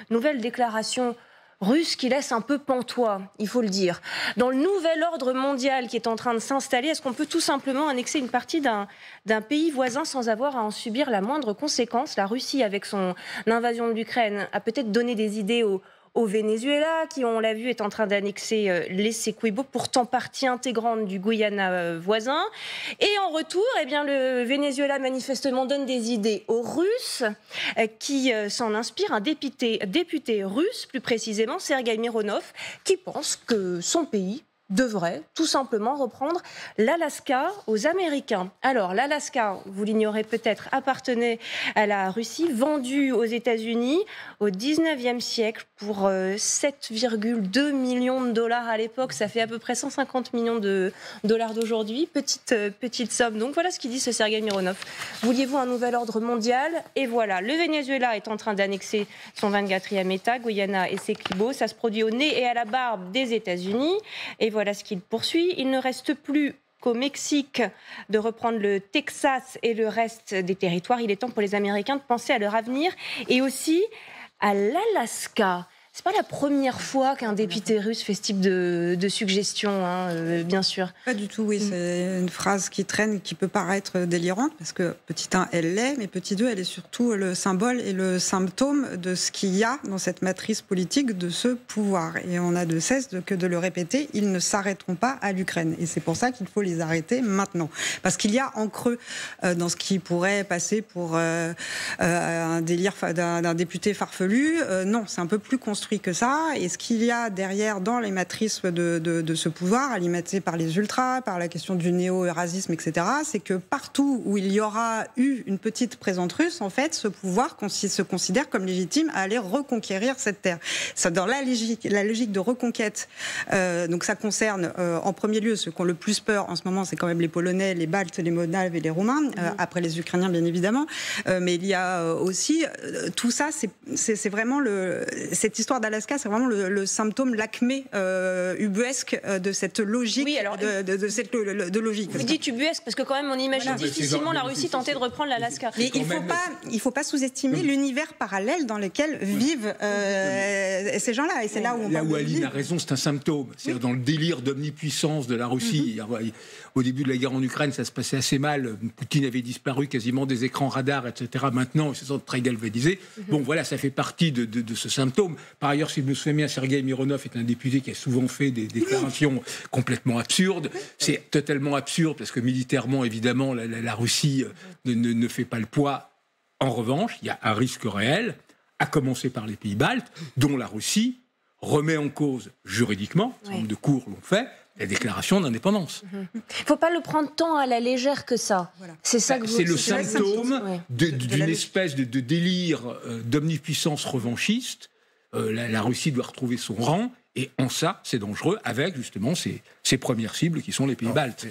Nouvelle déclaration russe qui laisse un peu pantois, il faut le dire. Dans le nouvel ordre mondial qui est en train de s'installer, est-ce qu'on peut tout simplement annexer une partie d'un pays voisin sans avoir à en subir la moindre conséquence? La Russie, avec son invasion de l'Ukraine, a peut-être donné des idées au Venezuela, qui, on l'a vu, est en train d'annexer l'Essequibo, pourtant partie intégrante du Guyana voisin. Et en retour, eh bien, le Venezuela, manifestement, donne des idées aux Russes, qui s'en inspire. Un député russe, plus précisément, Sergueï Mironov, qui pense que son pays devrait tout simplement reprendre l'Alaska aux Américains. Alors, l'Alaska, vous l'ignorez peut-être, appartenait à la Russie, vendue aux États-Unis au 19e siècle pour 7,2 millions de dollars à l'époque. Ça fait à peu près 150 millions de dollars d'aujourd'hui. Petite somme. Donc, voilà ce qu'il dit ce Sergueï Mironov. Vouliez-vous un nouvel ordre mondial? Et voilà, le Venezuela est en train d'annexer son 24e État, Guyana et Essequibo. Ça se produit au nez et à la barbe des États-Unis. Et voilà ce qu'il poursuit. Il ne reste plus qu'au Mexique de reprendre le Texas et le reste des territoires. Il est temps pour les Américains de penser à leur avenir et aussi à l'Alaska. C'est pas la première fois qu'un député russe fait ce type de suggestion, bien sûr. Pas du tout, oui. C'est une phrase qui traîne, qui peut paraître délirante, parce que petit 1, elle l'est, mais petit 2, elle est surtout le symbole et le symptôme de ce qu'il y a dans cette matrice politique de ce pouvoir. Et on a de cesse que de le répéter, ils ne s'arrêteront pas à l'Ukraine. Et c'est pour ça qu'il faut les arrêter maintenant. Parce qu'il y a en creux, dans ce qui pourrait passer pour un délire d'un député farfelu, non, c'est un peu plus construit que ça, et ce qu'il y a derrière dans les matrices de ce pouvoir, alimenté par les ultras, par la question du néo-eurasisme, etc., c'est que partout où il y aura eu une petite présence russe, en fait, ce pouvoir se considère comme légitime à aller reconquérir cette terre. Ça, dans la logique de reconquête, donc ça concerne en premier lieu ceux qui ont le plus peur en ce moment, c'est quand même les Polonais, les Baltes, les Moldaves et les Roumains, après les Ukrainiens bien évidemment, mais il y a aussi tout ça, c'est vraiment cette histoire d'Alaska, c'est vraiment le symptôme, l'acmé ubuesque de cette logique. Oui, alors, de logique. Vous dites ubuesque parce que quand même on imagine difficilement la Russie tenter de reprendre l'Alaska. Mais il faut pas sous-estimer l'univers parallèle dans lequel vivent ces gens-là. Et c'est là où on parle où Aline a raison, c'est un symptôme. C'est-à-dire dans le délire d'omnipuissance de la Russie. Au début de la guerre en Ukraine, ça se passait assez mal. Poutine avait disparu quasiment des écrans radars, etc. Maintenant, ils se sont très galvanisés. Bon, voilà, ça fait partie de ce symptôme. Par ailleurs, si je me souviens bien, Sergueï Mironov est un député qui a souvent fait des déclarations complètement absurdes. C'est totalement absurde parce que militairement, évidemment, la Russie ne fait pas le poids. En revanche, il y a un risque réel, à commencer par les pays baltes, dont la Russie remet en cause juridiquement, un certain nombre de cours l'ont fait, la déclaration d'indépendance. Il ne faut pas le prendre tant à la légère que ça. Voilà. C'est ça que c'est le symptôme d'une espèce de délire d'omnipuissance revanchiste. La Russie doit retrouver son rang, et en ça, c'est dangereux, avec justement ses premières cibles qui sont les pays baltes.